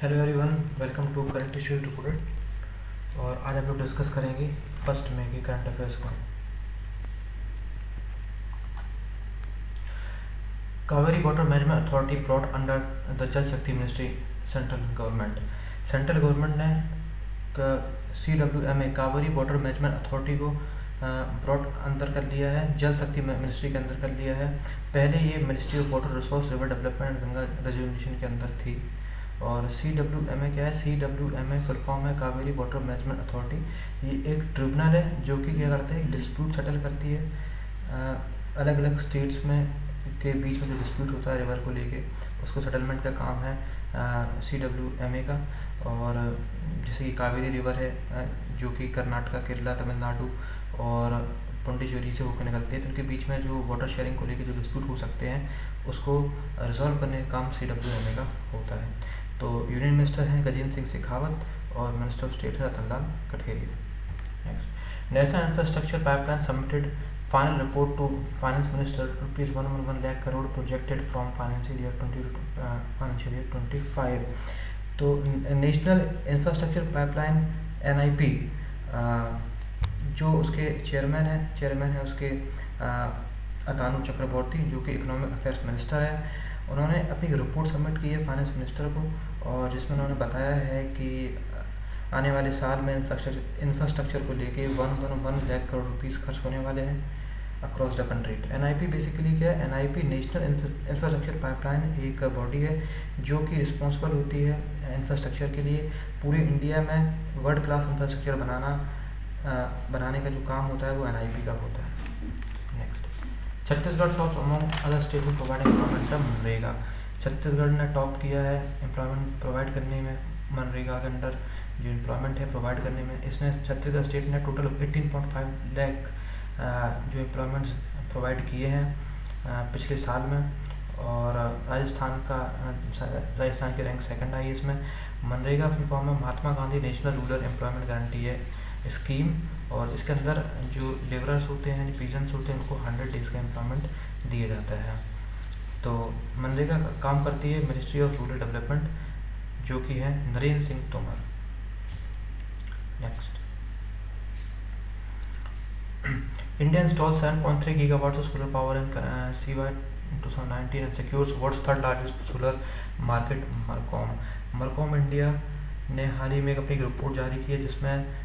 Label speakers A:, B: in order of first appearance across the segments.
A: Hello everyone, welcome to current issues reported. और आज हम लोग डिस्कस करेंगे 1 मई के करंट अफेयर्स को। Kaveri water management authority brought under the जल शक्ति ministry central government. Central government ने CWMA Kaveri water management authority को ब्रॉट अंदर कर लिया है, जल शक्ति मिनिस्ट्री के अंदर कर लिया है। पहले ये ministry of water resource river development Ganga resolution के अंदर थी। और CWMA क्या है? CWMA फुल फॉर्म है कावेरी वाटर मैनेजमेंट अथॉरिटी। ये एक ट्रिब्यूनल है जो कि क्या करता है, डिस्प्यूट सेटल करती है। अलग अलग स्टेट्स में के बीच में जो डिस्प्यूट होता है रिवर को लेके, उसको सेटलमेंट का काम है CWMA का। और जैसे कि कावेरी रिवर है जो कि कर्नाटका, केरला, तमिलनाडु और पौंडीचेरी से होकर निकलती है, तो उनके बीच में जो वाटर शेयरिंग को लेके जो डिस्प्यूट हो सकते हैं उसको रिजॉल्व करने का काम CWMA का होता है। तो यूनियन मिनिस्टर हैं गजेंद्र सिंह शेखावत और मिनिस्टर ऑफ स्टेट है Ratan Lal Kataria. Next, national infrastructure pipeline submitted final report to finance minister ₹111 lakh crore projected from financial year 25। तो नेशनल इंफ्रास्ट्रक्चर पाइपलाइन NIP जो उसके चेयरमैन है उसके अतानु चक्रवर्ती, जो कि इकोनॉमिक अफेयर्स मिनिस्टर है। उन्होंने अपनी रिपोर्ट सबमिट की है फाइनेंस मिनिस्टर को, और जिसमें उन्होंने बताया है कि आने वाले साल में इंफ्रास्ट्रक्चर को लेके 111 लाख करोड़ रुपीस खर्च होने वाले हैं across the country. NIP basically क्या है? NIP नेशनल इंफ्रास्ट्रक्चर पाइपलाइन एक बॉडी है जो कि रिस्पॉन्सिबल होती है इंफ्रास्ट्रक्चर के लिए। पूरे इंडिया में वर्ल्ड क्लास इंफ्रास्ट्रक्चर बनाने का जो काम होता है वो NIP का होता है। Next, Chhattisgarh top among other state में प्रोवाइडिंग एम्प्लॉयमेंट मनरेगा। छत्तीसगढ़ ने टॉप किया है एम्प्लॉयमेंट प्रोवाइड करने में, मनरेगा के अंडर जो एम्प्लॉयमेंट है प्रोवाइड करने में। इसने छत्तीसगढ़ स्टेट ने टोटल 18.5 लाख जो एम्प्लॉयमेंट्स प्रोवाइड किए हैं पिछले साल में। और राजस्थान की रैंक सेकंड आई इसमें। मनरेगा फुल फॉर्म में Mahatma Gandhi national rural employment guarantee है स्कीम, और इसके अंदर जो लेबरर्स होते हैं, पीजेंट्स होते हैं, उनको 100 डेज़ का एम्प्लॉयमेंट दिया जाता है। तो मनरेगा का काम करती है मिनिस्ट्री ऑफ रूरल डेवलपमेंट, जो कि है Narendra Singh Tomar. Next, India installs 7.3 gigawatts of solar power in CY 2019 and secures world's third largest solar market, Mercom। Mercom India ने हाल ही में अपनी रिपोर्ट जारी की है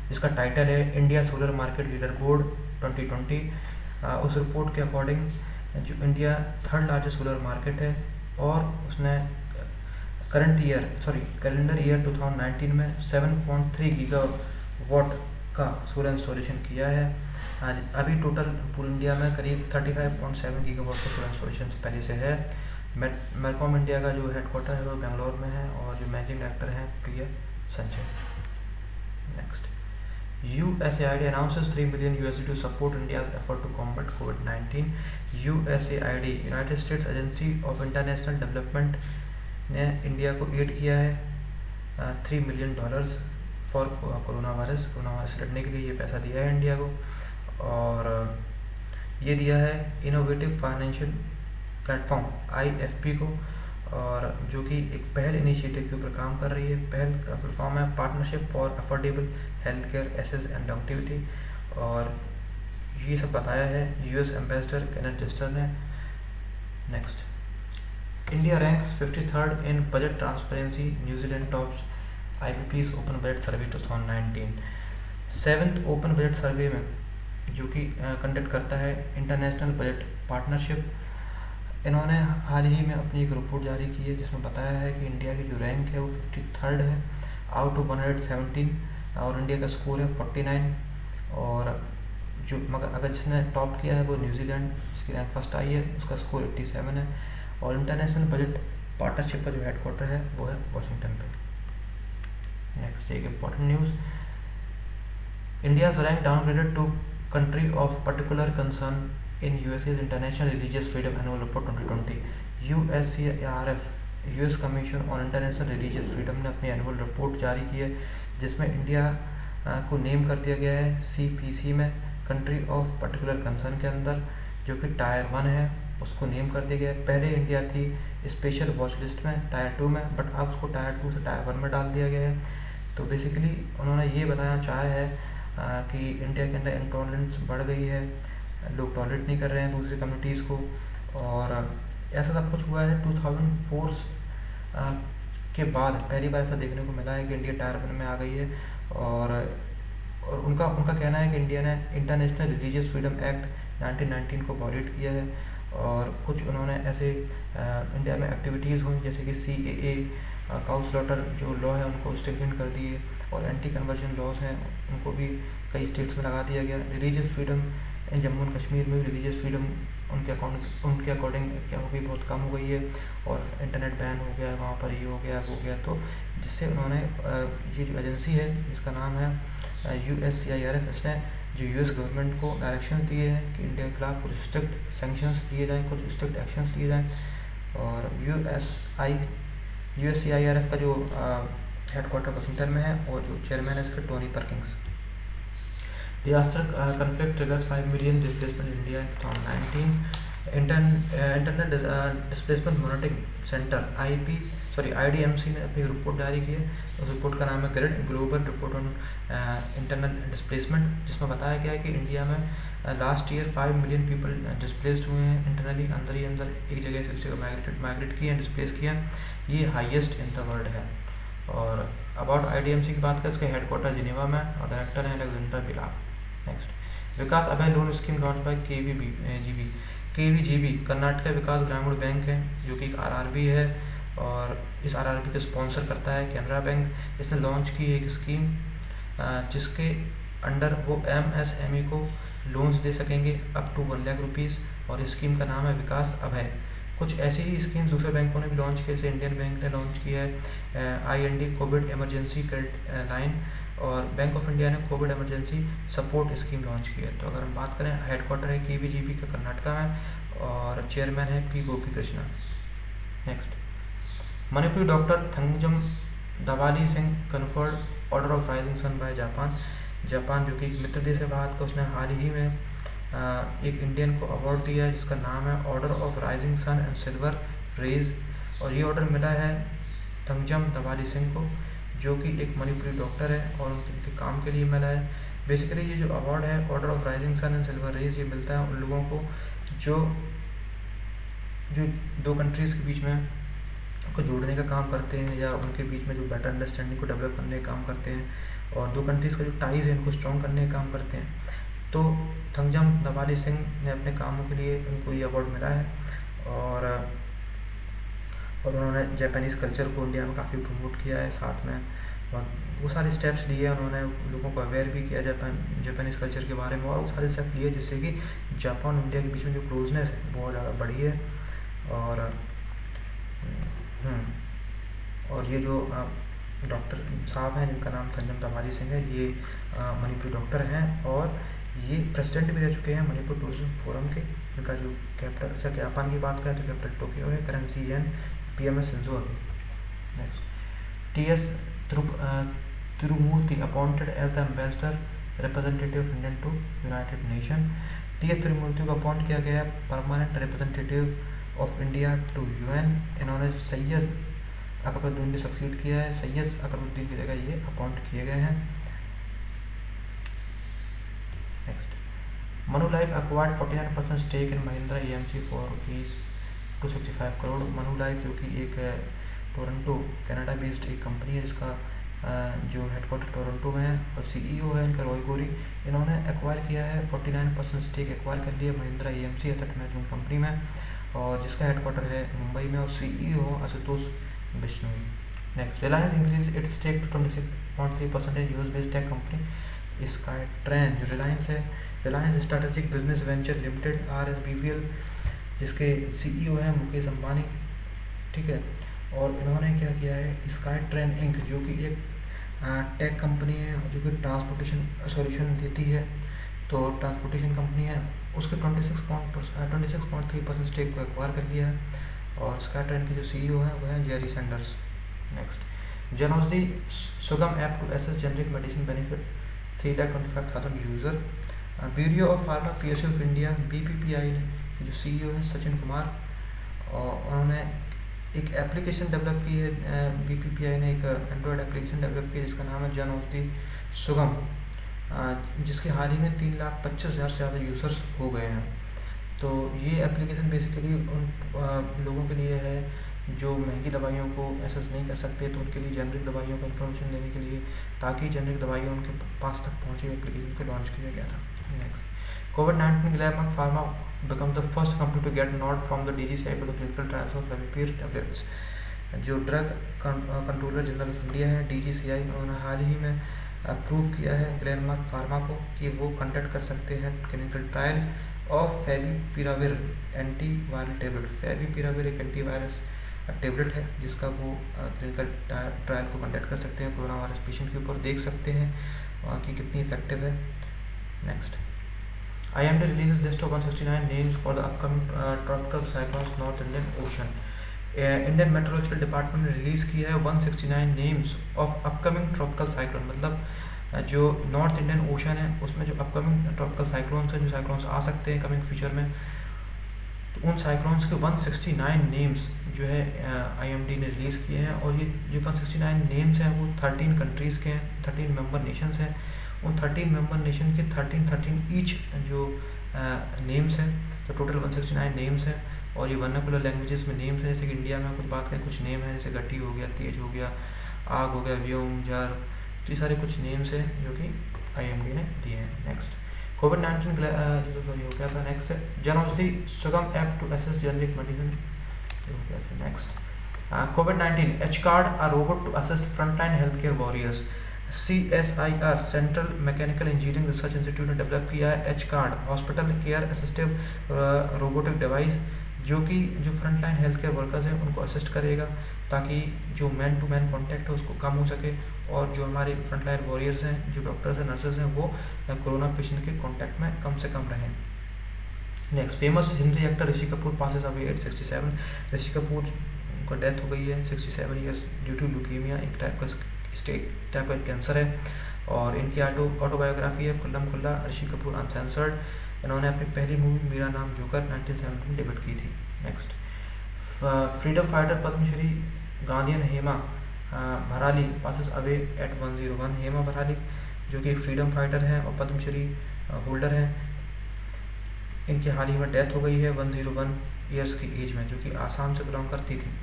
A: जिसका टाइटल है India solar market leader board 2020। उस रिपोर्ट के अकॉर्डिंग जो India third largest solar market है, और उसने कैलेंडर ईयर 2019 में 7.3 गीगावाट का सोलर इंस्टॉलेशन किया है। आज अभी टोटल पूरे इंडिया में करीब 35.7 गीगावाट का सोलर इंस्टॉलेशन पहले से है। मेरकॉम इंडिया का जो हेडक्वार्टर है वो बेंगलोर में है, और जो मैनेजिंग डायरेक्टर हैं Priya Sanjay. Next, USAID announces $3 million to support India's effort to combat COVID-19। USAID United states agency of international development ने इंडिया को एड किया है $3 million फॉर कोरोना वायरस से लड़ने के लिए ये पैसा दिया है इंडिया को। और ये दिया है इनोवेटिव फाइनेंशियल प्लेटफॉर्म IFP को, और जो कि एक पहल इनिशिएटिव के ऊपर काम कर रही है। पहल का फुल फॉर्म है partnership for affordable health care access and longevity, और ये सब बताया है US एम्बेसडर केनेथ जस्टर ने। Next, India ranks 53rd in budget transparency, New Zealand tops IBP's open budget survey 2019। 7th open budget survey में जो कि कंडक्ट करता है इंटरनेशनल बजट पार्टनरशिप, इन्होंने हाल ही में अपनी एक रिपोर्ट जारी की है जिसमें बताया है कि इंडिया की जो रैंक है वो 53rd है आउट ऑफ 117, और इंडिया का स्कोर है 49। और जो अगर जिसने टॉप किया है वो न्यूजीलैंड, जिसकी रैंक फर्स्ट आई है, उसका स्कोर 87 है। और इंटरनेशनल बजट पार्टनरशिप का जो हेडक्वार्टर है वो है वाशिंगटन पे। नेक्स्ट, एक important news, India's rank downgraded to country of particular concern in USA's international religious freedom annual report 2020। USCRF US commission on international religious freedom ने अपनी एनुअल रिपोर्ट जारी की है, जिसमें इंडिया को नेम कर दिया गया है CPC में कंट्री ऑफ पर्टिकुलर कंसर्न के अंदर, जो कि टायर 1 है। उसको नेम कर दिया गया। पहले इंडिया थी स्पेशल वॉच लिस्ट में टायर 2 में, बट अब उसको टायर 2 से टायर 1 में डाल दिया गया है। तो बेसिकली उन्होंने ये बताना चाहा है कि इंडिया के अंदर इंटॉलरेंस बढ़ गई है, लोग टॉलरेट नहीं कर रहे हैं दूसरी कम्युनिटीज़ को, और ऐसा सब कुछ हुआ है 2004 के बाद पहली बार ऐसा देखने को मिला है कि इंडिया टायर 1 में आ गई है। और उनका उनका कहना है कि इंडिया ने इंटरनेशनल रिलीजियस फ्रीडम एक्ट 1919 को वॉलेट किया है, और कुछ उन्होंने ऐसे इंडिया में एक्टिविटीज़ हुई जैसे कि CAA, काउ स्लॉटर जो लॉ है उनको स्ट्रिक्टन कर दिए, और एंटी कन्वर्जन लॉज हैं उनको भी कई स्टेट्स में लगा दिया गया। Religious freedom in Jammu and Kashmir में भी रिलीजियस फ्रीडम उनके अकॉर्डिंग क्या हो गई, बहुत कम हो गई है, और इंटरनेट बैन हो गया है वहाँ पर, ये हो गया वो गया। तो जिससे उन्होंने ये जो एजेंसी है जिसका नाम है USCIRF, इसने जो US गवर्नमेंट को डायरेक्शन दिए हैं कि इंडिया के खिलाफ कुछ स्ट्रिक्ट सेंक्शंस लिए जाएँ, कुछ स्ट्रिक्ट एक्शंस लिए जाएँ। और USCIRF का जो हेडक्वार्टर वाशिंगटन में है, और जो चेयरमैन है इसका Tony परकिंग्स। Disaster conflict triggers 5 million displacement in India in 2019. Internal displacement monitoring centre IDMC ने अपनी रिपोर्ट जारी की है। उस रिपोर्ट का नाम है global report on internal displacement, जिसमें बताया गया है कि इंडिया में last year 5 million people displaced हुए हैं इंटरनली, अंदर ही अंदर एक जगह से दूसरी जगह माइग्रेट किए हैं, डिस्प्लेस किए हैं। ये हाईएस्ट इन द वर्ल्ड है। और अबाउट IDMC की बात करें, इसका हेडक्वार्टर जिनेवा में, और डायरेक्टर हैं Alexander Bilak. Next, Vikas Abhay loan scheme launch by KVGB Karnataka Vikas Grameena bank है, जो कि एक RRB है, और इस RRB को स्पॉन्सर करता है कैनरा बैंक। इसने लॉन्च की एक स्कीम जिसके अंडर वो MSME को लोन्स दे सकेंगे अप टू 1 लाख रुपीज़, और इस स्कीम का नाम है विकास अभय। कुछ ऐसी ही स्कीम दूसरे बैंकों ने भी लॉन्च की, जैसे इंडियन बैंक ने लॉन्च किया है IND Covid emergency credit line, और बैंक ऑफ इंडिया ने Covid emergency support scheme launch की है। तो अगर हम बात करें, हेडक्वार्टर है KVGB का कर्नाटका में, और चेयरमैन है P Gopi Krishna. Next, Manipuri doctor Thangjam Dawali Singh conferred Order of Rising Sun by Japan जो कि एक मित्र देश है भारत का, उसने हाल ही में एक इंडियन को अवार्ड दिया है जिसका नाम है Order of Rising Sun and Silver Rays, और ये ऑर्डर मिला है थंगजम दवाली सिंह को, जो कि एक मणिपुरी डॉक्टर है, और उनके काम के लिए मिला है। बेसिकली ये जो अवार्ड है Order of Rising Sun and Silver Rays, ये मिलता है उन लोगों को जो दो कंट्रीज़ के बीच में को जोड़ने का काम करते हैं, या उनके बीच में जो बेटर अंडरस्टैंडिंग को डेवलप करने का काम करते हैं, और दो कंट्रीज़ का जो टाइज है इनको स्ट्रॉन्ग करने का काम करते हैं। तो थंगजम दवाली सिंह ने अपने कामों के लिए उनको ये अवार्ड मिला है, और उन्होंने जापानीज़ कल्चर को इंडिया में काफ़ी प्रमोट किया है साथ में, और वो सारे स्टेप्स लिए उन्होंने, लोगों को अवेयर भी किया जापानीज़ कल्चर के बारे में, और वो सारे स्टेप लिए जिससे कि जापान और इंडिया के बीच में जो क्लोजनेस है बहुत ज़्यादा बढ़ी है। और ये जो डॉक्टर साहब हैं जिनका नाम थंगजम दवाली सिंह है, ये मणिपुरी डॉक्टर हैं, और ये प्रेसिडेंट भी रह चुके हैं मणिपुर टूरिज्म फोरम के। इनका जो कैपिटल, जैसे जापान की बात करें तो कैपिटल टोक्यो है, currency yen, PM Shinzo Abe. Next, TS Tirumurti appointed as the ambassador representative of Indian to United Nation. TS Tirumurti को अपॉइंट किया गया है permanent representative of India to UN। इन्होंने सैयद अकबरुद्दीन को सक्सीड किया है, सैयद अकबरुद्दीन की जगह ये अपॉइंट किए गए हैं। Next, Manulife acquired 49% stake in Mahindra AMC for ₹265 crore. Manulife जो कि एक टोरंटो कनाडा बेस्ड एक कंपनी है, जिसका जो हेडक्वार्टर टोरंटो में है, और CEO है इनका रॉय गोरी। इन्होंने एक्वायर किया है 49% स्टेक एक्वायर कर लिया Mahindra AMC asset management company में, और जिसका हेडक्वार्टर है मुंबई में, और CEO Ashutosh Bishnoi. Next, Reliance increase its stake to 26.3% in US based tech company Skytran. जो रिलायंस है, Reliance strategic business venture limited RSBVL, जिसके CEO हैं मुकेश अंबानी, ठीक है। और इन्होंने क्या किया है, स्काई ट्रेन इंक जो कि एक टेक कंपनी है जो कि ट्रांसपोर्टेशन सॉल्यूशन देती है, तो ट्रांसपोर्टेशन कंपनी है, उसके 26.3% स्टेक को एक्वायर कर लिया है, और स्काई ट्रेन के जो CEO हैं वो हैं Jerry Sanders. Next, Janaushadhi Sugam app to access generic medicine benefit 3,25,000 user. Bureau of pharma PSU of India BPPI जो CEO हैं सचिन कुमार, और उन्होंने एक एप्लीकेशन डेवलप की है। BPPI ने एक एंड्रॉयड एप्लीकेशन डेवलप की है जिसका नाम है जन औषधि सुगम, जिसके हाल ही में 3,25,000 से ज़्यादा यूज़र्स हो गए हैं। तो ये एप्लीकेशन बेसिकली उन लोगों के लिए है जो महंगी दवाइयों को एसेस नहीं कर सकते, तो उनके लिए जेनरिक दवाइयों का इन्फॉर्मेशन देने के लिए, ताकि जेनरिक दवाइयाँ उनके पास तक पहुँचे, एप्लीकेशन को लॉन्च किया गया था। नेक्स्ट, कोविड-19 Glenmark pharma become the first company to get nod from the DGCI for the clinical trials of favipir tablets. जो drug controller general of India है DGCI, उन्होंने हाल ही में अप्रूव किया है ग्लेनमार्क फार्मा को कि वो कंडक्ट कर सकते हैं clinical trial of favipiravir antiviral tablet. Favipiravir एक एंटीवायरस टेबलेट है जिसका वो क्लिनिकल ट्रायल को कंडक्ट कर सकते हैं कोरोना वायरस पेशेंट के ऊपर, देख सकते हैं कि कितनी इफेक्टिव है। Next, IMD releases list of 169 names for the upcoming tropical cyclones North Indian Ocean। Indian meteorological department ने रिलीज़ किया है 169 names of upcoming tropical cyclone, मतलब जो नॉर्थ इंडियन ओशन है उसमें जो अपकमिंग ट्रॉपिकल साइक्लोन्स हैं, जो साइक्लोन्स आ सकते हैं कमिंग फ्यूचर में, तो उन साइक्लोन्स के 169 नेम्स जो है IMD ने रिलीज़ किए हैं। और ये जो 169 नेम्स हैं वो 13 कंट्रीज़ के हैं, 13 मेंबर नेशंस हैं। उन 13 मेंबर नेशन के 13 ईच जो नेम्स हैं, तो टोटल 169 नेम्स हैं। और ये वर्नाकुलर लैंग्वेजेस में नेम्स हैं, जैसे कि इंडिया में कुछ बात करें, कुछ नेम हैं जैसे गट्टी हो गया, तेज हो गया, आग हो गया, व्योम, जार, तो ये सारे कुछ नेम्स हैं जो कि IMD ने दिए हैं। नेक्स्ट, कोविड-19 सॉरी हो गया था। नेक्स्ट है Jan Aushadhi Sugam app to access generic medicine, हो गया था। नेक्स्ट, कोविड-19 HCARD a robot to assist frontline health care warriors. CSIR central mechanical engineering research institute ने डेवलप किया है HCARD hospital care assistive robotic device, जो कि जो front line health care workers हैं उनको असिस्ट करेगा, ताकि जो मैन टू मैन कॉन्टैक्ट है उसको कम हो सके, और जो हमारे फ्रंट लाइन वॉरियर्स हैं, जो डॉक्टर्स हैं, नर्सेज हैं, वो कोरोना पेशेंट के कॉन्टैक्ट में कम से कम रहें। Next, famous Hindi actor Rishi Kapoor passes away eight 67। Rishi Kapoor को डेथ हो गई है 67 ईयर्स ड्यू टू ल्यूकीमिया, एक टाइप का कैंसर है। और इनकी ऑटोबायोग्राफी है खुल्लम खुल्ला ऋषि कपूर अनसेंसर्ड। इन्होंने अपनी पहली मूवी मेरा नाम जोकर 1970 में डेब्यूट की थी। Next, freedom fighter Padma Shri Gandhian Hema Bharali passes away at 101। Hema Bharali जो कि एक फ्रीडम फाइटर हैं और पद्मश्री होल्डर हैं, इनकी हाल ही में डेथ हो गई है 101 ईयर्स की एज में, जो कि आसाम से बिलोंग करती थी।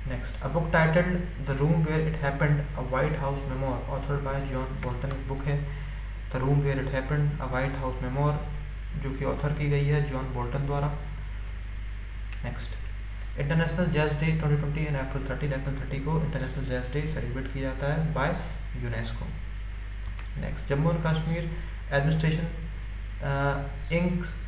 A: Next, a book titled the room where it happened a White House memoir authored by John Bolton. एक बुक है the room where it happened a White House memoir, जो कि ऑथर की गई है जॉन बोल्टन द्वारा। Next, International Jazz Day 2020 in April 30 को International Jazz Day celebrate किया जाता है by UNESCO. Next, Jammu and Kashmir administration inks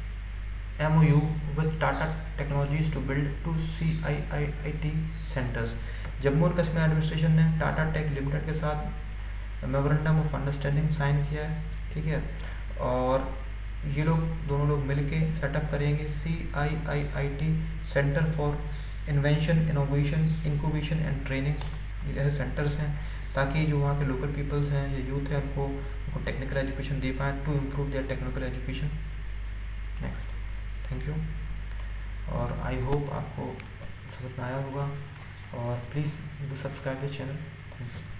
A: MOU with Tata Technologies to build 2 CIIT centers। Jammu and Kashmir administration ने टाटा टेक लिमिटेड के साथ मेमोरेंडम ऑफ अंडरस्टैंडिंग साइन किया है, ठीक है। और ये लोग दोनों लोग मिलके सेटअप करेंगे CIIT centre for invention, innovation, incubation and training. ये ऐसे सेंटर्स हैं ताकि जो वहाँ के लोकल पीपल्स हैं या यूथ है उनको टेक्निकल एजुकेशन दे पाएँ, to improve their technical education. Next, thank you, और आई होप आपको समझ में आया होगा, और please do subscribe this channel. Thank you.